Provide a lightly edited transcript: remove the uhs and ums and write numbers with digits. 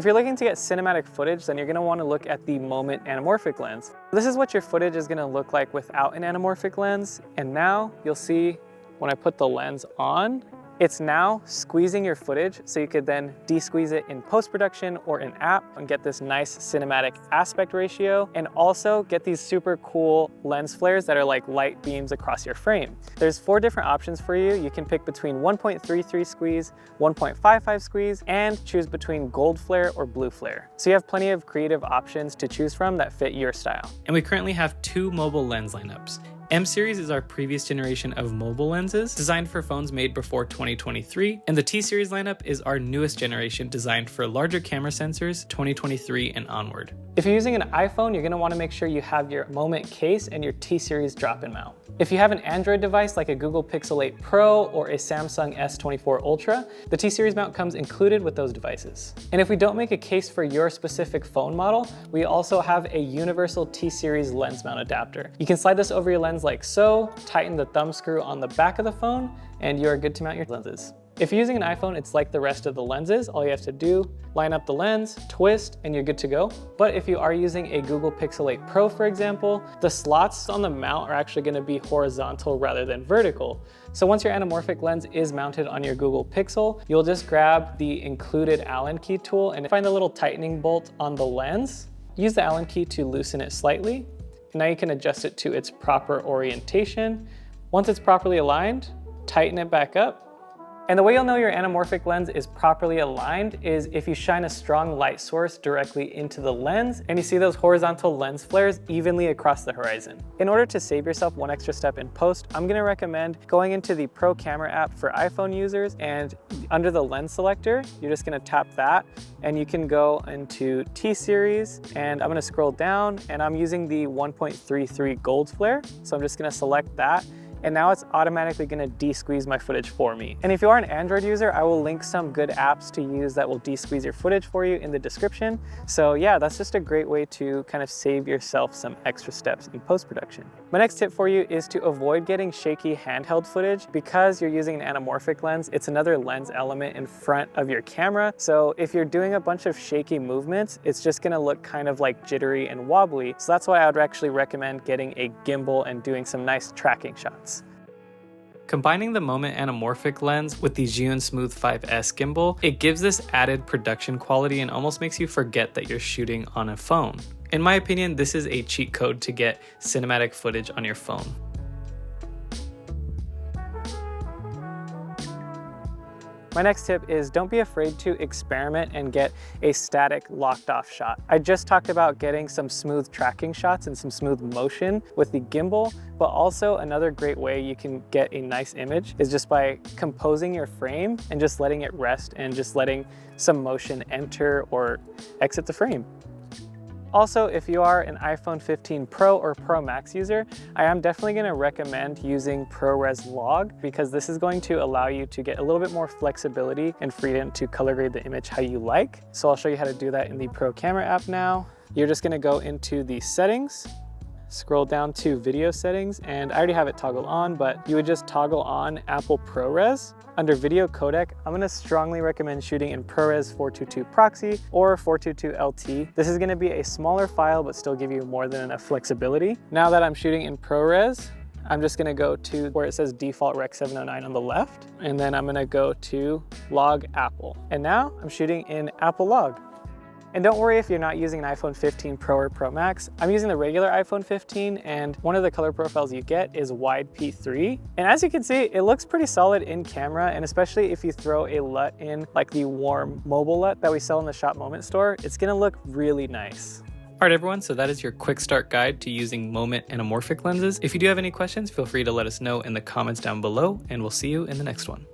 If you're looking to get cinematic footage, then you're going to want to look at the Moment Anamorphic lens. This is what your footage is going to look like without an anamorphic lens. And now you'll see when I put the lens on, it's now squeezing your footage so you could then de-squeeze it in post-production or in app and get this nice cinematic aspect ratio, and also get these super cool lens flares that are like light beams across your frame. There's 4 different options for you. You can pick between 1.33 squeeze, 1.55 squeeze, and choose between gold flare or blue flare. So you have plenty of creative options to choose from that fit your style. And we currently have 2 mobile lens lineups. M series is our previous generation of mobile lenses designed for phones made before 2023, and the T series lineup is our newest generation designed for larger camera sensors 2023 and onward. If you're using an iPhone, you're going to want to make sure you have your Moment case and your T series drop-in mount. If you have an Android device like a Google Pixel 8 Pro or a Samsung S24 Ultra, the T series mount comes included with those devices. And if we don't make a case for your specific phone model, we also have a universal T series lens mount adapter. You can slide this over your lens like so, tighten the thumb screw on the back of the phone, and you are good to mount your lenses. If you're using an iPhone, it's like the rest of the lenses. All you have to do, line up the lens, twist, and you're good to go. But if you are using a Google Pixel 8 Pro, for example, the slots on the mount are actually going to be horizontal rather than vertical. So once your anamorphic lens is mounted on your Google Pixel, you'll just grab the included Allen key tool and find the little tightening bolt on the lens. Use the Allen key to loosen it slightly. Now you can adjust it to its proper orientation. Once it's properly aligned, tighten it back up. And the way you'll know your anamorphic lens is properly aligned is if you shine a strong light source directly into the lens and you see those horizontal lens flares evenly across the horizon. In order to save yourself one extra step in post, I'm going to recommend going into the Pro Camera app for iPhone users, and under the lens selector, you're just going to tap that and you can go into T series, and I'm going to scroll down and I'm using the 1.33 gold flare. So I'm just going to select that. And now it's automatically going to de-squeeze my footage for me. And if you are an Android user, I will link some good apps to use that will de-squeeze your footage for you in the description. So yeah, that's just a great way to kind of save yourself some extra steps in post-production. My next tip for you is to avoid getting shaky handheld footage. Because you're using an anamorphic lens, it's another lens element in front of your camera. So if you're doing a bunch of shaky movements, it's just going to look kind of like jittery and wobbly. So that's why I would actually recommend getting a gimbal and doing some nice tracking shots. Combining the Moment Anamorphic lens with the Zhiyun Smooth 5S gimbal, it gives this added production quality and almost makes you forget that you're shooting on a phone. In my opinion, this is a cheat code to get cinematic footage on your phone. My next tip is don't be afraid to experiment and get a static locked off shot. I just talked about getting some smooth tracking shots and some smooth motion with the gimbal, but also another great way you can get a nice image is just by composing your frame and just letting it rest and just letting some motion enter or exit the frame. Also, if you are an iPhone 15 Pro or Pro Max user, I am definitely going to recommend using ProRes Log, because this is going to allow you to get a little bit more flexibility and freedom to color grade the image how you like. So I'll show you how to do that in the Pro Camera app now. You're just going to go into the settings, scroll down to video settings, and I already have it toggled on, but you would just toggle on Apple ProRes. Under video codec, I'm going to strongly recommend shooting in ProRes 422 Proxy or 422 LT. This is going to be a smaller file, but still give you more than enough flexibility. Now that I'm shooting in ProRes, I'm just going to go to where it says default Rec 709 on the left, and then I'm going to go to Log Apple. And now I'm shooting in Apple Log. And don't worry if you're not using an iPhone 15 Pro or Pro Max. I'm using the regular iPhone 15, and one of the color profiles you get is wide P3. And as you can see, it looks pretty solid in camera, and especially if you throw a LUT in, like the warm mobile LUT that we sell in the Shop Moment store, it's gonna look really nice. All right, everyone, so that is your quick start guide to using Moment Anamorphic lenses. If you do have any questions, feel free to let us know in the comments down below, and we'll see you in the next one.